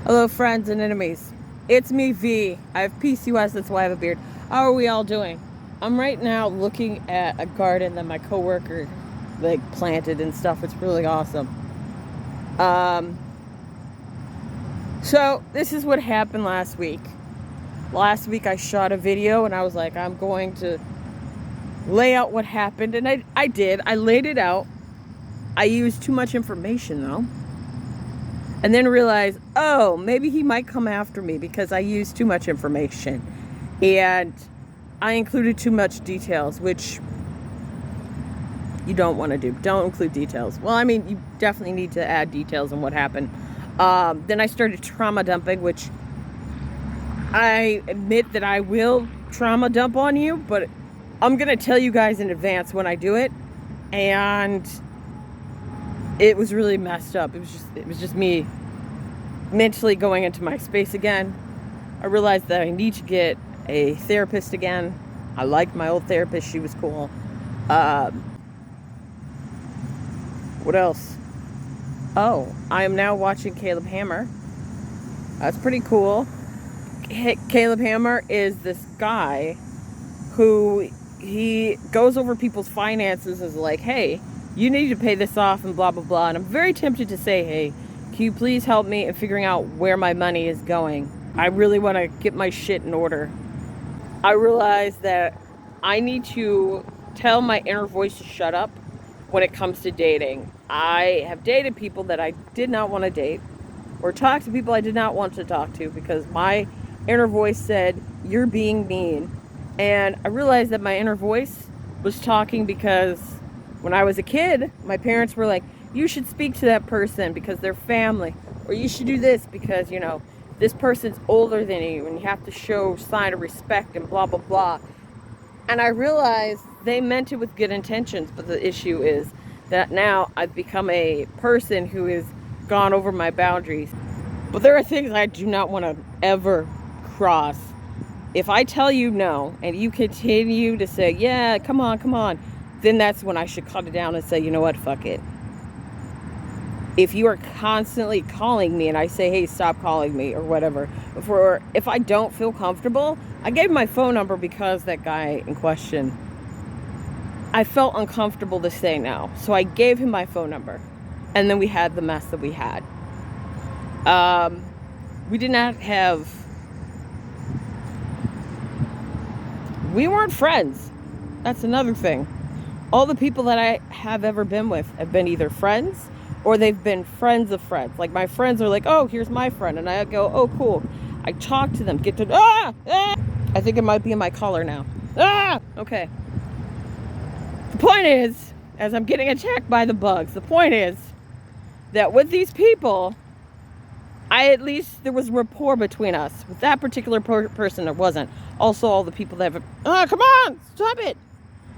Hello, friends and enemies. It's me, V. I have PCOS, that's why I have a beard. How are we all doing? I'm right now looking at a garden that my coworker planted and stuff. It's really awesome. So this is what happened last week. Last week I shot a video and I was like, I'm going to lay out what happened, and I did. I laid it out. I used too much information though. And then realized, oh, maybe he might come after me because I used too much information. And I included too much details, which you don't want to do. Don't include details. Well, I mean, you definitely need to add details on what happened. Then I started trauma dumping, which I admit that I will trauma dump on you, but I'm going to tell you guys in advance when I do it. And it was really messed up. It was just me mentally going into my space again. I realized that I need to get a therapist again. I liked my old therapist. She was cool. What else? Oh, I am now watching Caleb Hammer. That's pretty cool. Caleb Hammer is this guy who he goes over people's finances as like, hey, you need to pay this off and blah, blah, blah. And I'm very tempted to say, hey, can you please help me in figuring out where my money is going? I really want to get my shit in order. I realize that I need to tell my inner voice to shut up when it comes to dating. I have dated people that I did not want to date, or talked to people I did not want to talk to because my inner voice said, you're being mean. And I realized that my inner voice was talking because when I was a kid, my parents were like, you should speak to that person because they're family. Or you should do this because, you know, this person's older than you and you have to show sign of respect and blah, blah, blah. And I realized they meant it with good intentions. But the issue is that now I've become a person who has gone over my boundaries. But there are things I do not want to ever cross. If I tell you no and you continue to say, yeah, come on, then that's when I should cut it down and say, you know what, fuck it. If you are constantly calling me and I say, hey, stop calling me or whatever, if I don't feel comfortable, I gave my phone number because that guy in question, I felt uncomfortable to say no. So I gave him my phone number. And then we had the mess that we had. We weren't friends. That's another thing. All the people that I have ever been with have been either friends or they've been friends of friends. Like my friends are like, oh, here's my friend. And I go, oh, cool. I talk to them, I think it might be in my collar now. Okay. The point is, as I'm getting attacked by the bugs, the point is that with these people, at least there was rapport between us. With that particular person, there wasn't. Also, all the people that have, come on, stop it.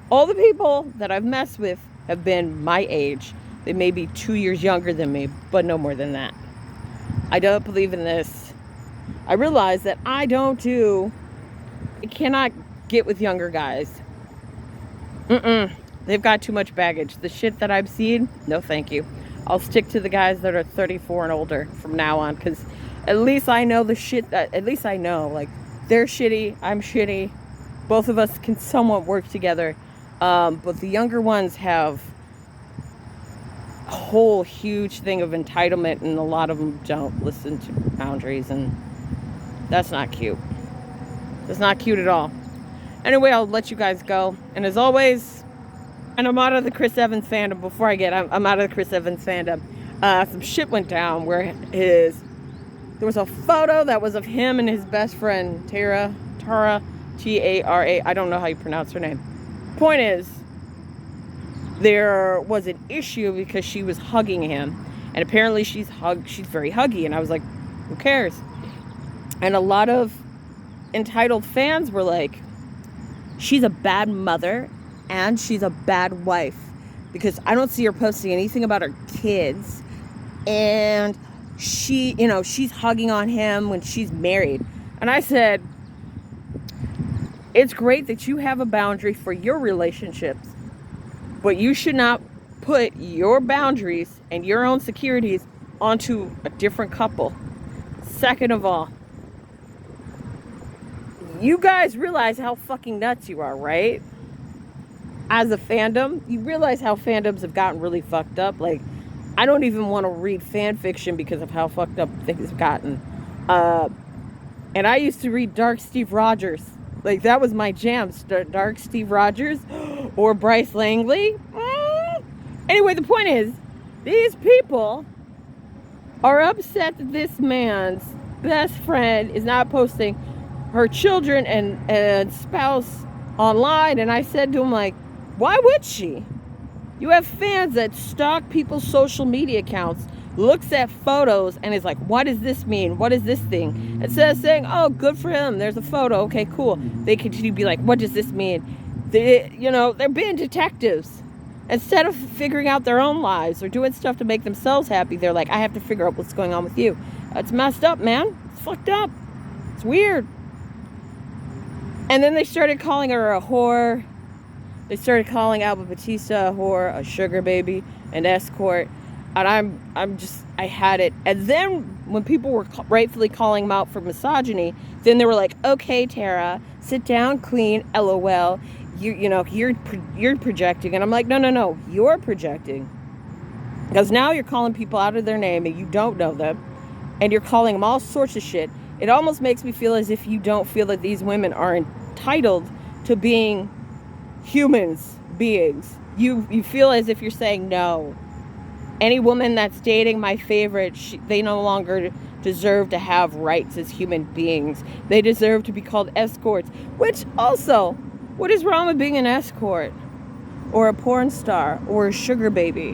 All the people that I've messed with have been my age. They may be 2 years younger than me, but no more than that. I don't believe in this. I realize that I cannot get with younger guys. They've got too much baggage. The shit that I've seen, no thank you. I'll stick to the guys that are 34 and older from now on, because at least I know like, they're shitty, I'm shitty. Both of us can somewhat work together. But the younger ones have a whole huge thing of entitlement, and a lot of them don't listen to boundaries, and that's not cute. That's not cute at all. Anyway, I'll let you guys go. And as always, and I'm out of the Chris Evans fandom. I'm out of the Chris Evans fandom. Some shit went down where there was a photo that was of him and his best friend, Tara, Tara. I don't know how you pronounce her name. Point is, there was an issue because she was hugging him, and apparently she's very huggy, and I was like, who cares? And a lot of entitled fans were like, she's a bad mother and she's a bad wife because I don't see her posting anything about her kids, and she's hugging on him when she's married. And I said, it's great that you have a boundary for your relationships, but you should not put your boundaries and your own securities onto a different couple. Second of all, you guys realize how fucking nuts you are, right? As a fandom, you realize how fandoms have gotten really fucked up. Like, I don't even want to read fan fiction because of how fucked up things have gotten. And I used to read Dark Steve Rogers. Like, that was my jam. Dark Steve Rogers or Bryce Langley. Anyway, the point is, these people are upset that this man's best friend is not posting her children and spouse online. And I said to him, like, why would she? You have fans that stalk people's social media accounts, looks at photos, and is like, what does this mean? What is this thing? Instead of saying, oh, good for him, there's a photo, okay, cool. They continue to be like, what does this mean? They're being detectives. Instead of figuring out their own lives or doing stuff to make themselves happy, they're like, I have to figure out what's going on with you. It's messed up, man. It's fucked up. It's weird. And then they started calling her a whore. They started calling Alba Batista a whore, a sugar baby, an escort. And I had it. And then when people were rightfully calling him out for misogyny, then they were like, okay, Tara, sit down, queen, LOL. You're projecting. And I'm like, no, you're projecting. Because now you're calling people out of their name and you don't know them. And you're calling them all sorts of shit. It almost makes me feel as if you don't feel that these women are entitled to being humans, beings. You feel as if you're saying, no. Any woman that's dating my favorite, they no longer deserve to have rights as human beings. They deserve to be called escorts. Which also, what is wrong with being an escort? Or a porn star? Or a sugar baby?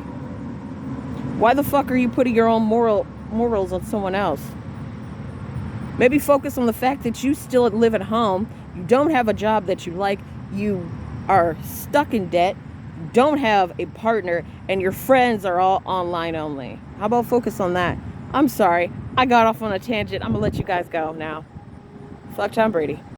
Why the fuck are you putting your own morals on someone else? Maybe focus on the fact that you still live at home. You don't have a job that you like. You are stuck in debt. You don't have a partner. And your friends are all online only. How about focus on that? I'm sorry. I got off on a tangent. I'm going to let you guys go now. Fuck Tom Brady.